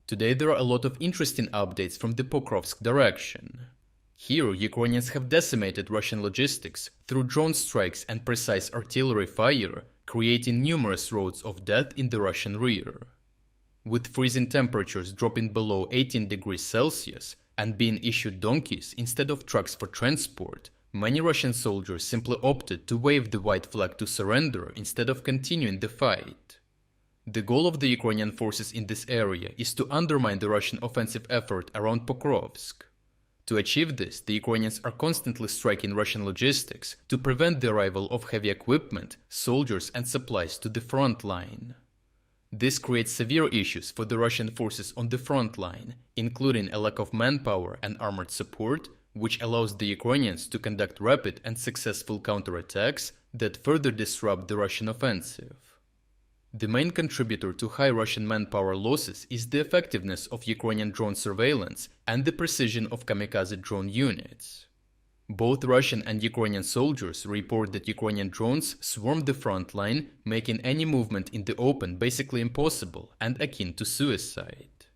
Today there are a lot of interesting updates from the Pokrovsk direction. Here, Ukrainians have decimated Russian logistics through drone strikes and precise artillery fire, creating numerous roads of death in the Russian rear. With freezing temperatures dropping below 18 degrees Celsius and being issued donkeys instead of trucks for transport, many Russian soldiers simply opted to wave the white flag to surrender instead of continuing the fight. The goal of the Ukrainian forces in this area is to undermine the Russian offensive effort around Pokrovsk. To achieve this, the Ukrainians are constantly striking Russian logistics to prevent the arrival of heavy equipment, soldiers and supplies to the front line. This creates severe issues for the Russian forces on the front line, including a lack of manpower and armored support, which allows the Ukrainians to conduct rapid and successful counterattacks that further disrupt the Russian offensive. The main contributor to high Russian manpower losses is the effectiveness of Ukrainian drone surveillance and the precision of kamikaze drone units. Both Russian and Ukrainian soldiers report that Ukrainian drones swarm the front line, making any movement in the open basically impossible and akin to suicide.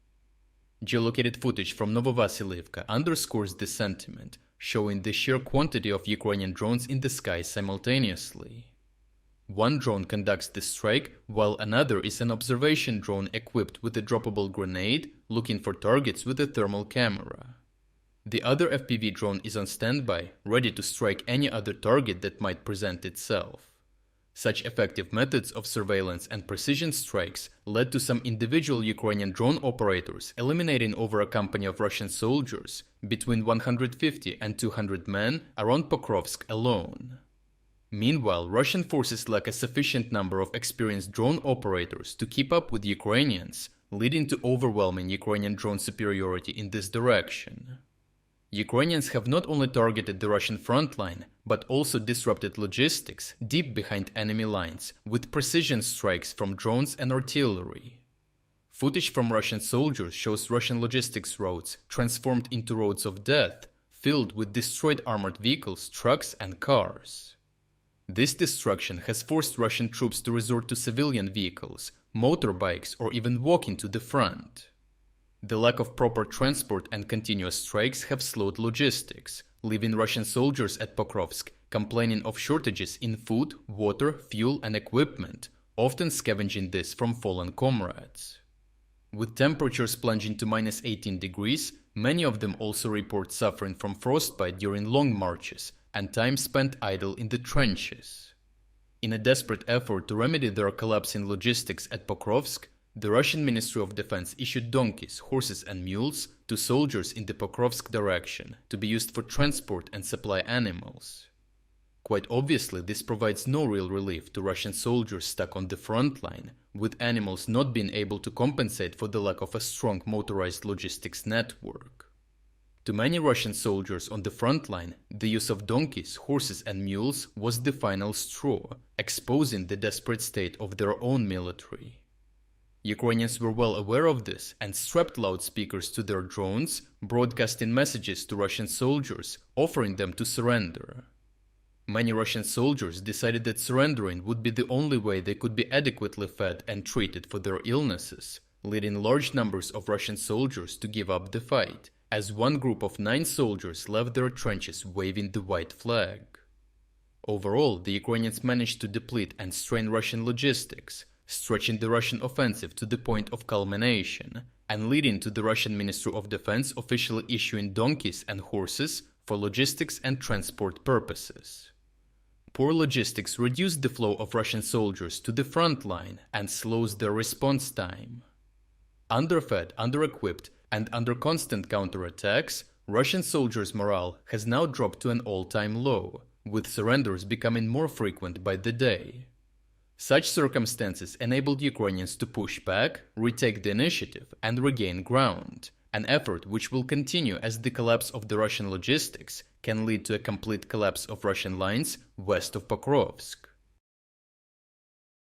Geolocated footage from Novovasylivka underscores this sentiment, showing the sheer quantity of Ukrainian drones in the sky simultaneously. One drone conducts the strike, while another is an observation drone equipped with a droppable grenade, looking for targets with a thermal camera. The other FPV drone is on standby, ready to strike any other target that might present itself. Such effective methods of surveillance and precision strikes led to some individual Ukrainian drone operators eliminating over a company of Russian soldiers, between 150 and 200 men, around Pokrovsk alone. Meanwhile, Russian forces lack a sufficient number of experienced drone operators to keep up with Ukrainians, leading to overwhelming Ukrainian drone superiority in this direction. Ukrainians have not only targeted the Russian front line, but also disrupted logistics deep behind enemy lines with precision strikes from drones and artillery. Footage from Russian soldiers shows Russian logistics roads transformed into roads of death, filled with destroyed armored vehicles, trucks and cars. This destruction has forced Russian troops to resort to civilian vehicles, motorbikes or even walking to the front. The lack of proper transport and continuous strikes have slowed logistics, leaving Russian soldiers at Pokrovsk complaining of shortages in food, water, fuel and equipment, often scavenging this from fallen comrades. With temperatures plunging to minus 18 degrees, many of them also report suffering from frostbite during long marches and time spent idle in the trenches. In a desperate effort to remedy their collapsing logistics at Pokrovsk, the Russian Ministry of Defense issued donkeys, horses and mules to soldiers in the Pokrovsk direction to be used for transport and supply animals. Quite obviously, this provides no real relief to Russian soldiers stuck on the front line, with animals not being able to compensate for the lack of a strong motorized logistics network. To many Russian soldiers on the front line, the use of donkeys, horses and mules was the final straw, exposing the desperate state of their own military. Ukrainians were well aware of this and strapped loudspeakers to their drones, broadcasting messages to Russian soldiers, offering them to surrender. Many Russian soldiers decided that surrendering would be the only way they could be adequately fed and treated for their illnesses, leading large numbers of Russian soldiers to give up the fight, as one group of 9 soldiers left their trenches waving the white flag. Overall, the Ukrainians managed to deplete and strain Russian logistics, stretching the Russian offensive to the point of culmination, and leading to the Russian Ministry of Defense officially issuing donkeys and horses for logistics and transport purposes. Poor logistics reduced the flow of Russian soldiers to the front line and slows their response time. Underfed, under-equipped, and under constant counterattacks, Russian soldiers' morale has now dropped to an all-time low, with surrenders becoming more frequent by the day. Such circumstances enabled Ukrainians to push back, retake the initiative, and regain ground, an effort which will continue as the collapse of the Russian logistics can lead to a complete collapse of Russian lines west of Pokrovsk.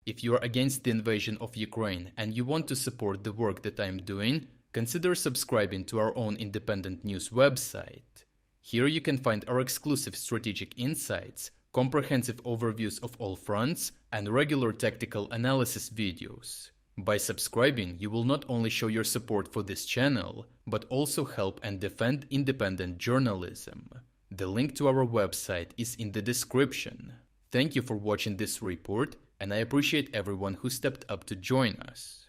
If you are against the invasion of Ukraine and you want to support the work that I am doing, consider subscribing to our own independent news website. Here you can find our exclusive strategic insights, comprehensive overviews of all fronts, and regular tactical analysis videos. By subscribing, you will not only show your support for this channel, but also help and defend independent journalism. The link to our website is in the description. Thank you for watching this report, and I appreciate everyone who stepped up to join us.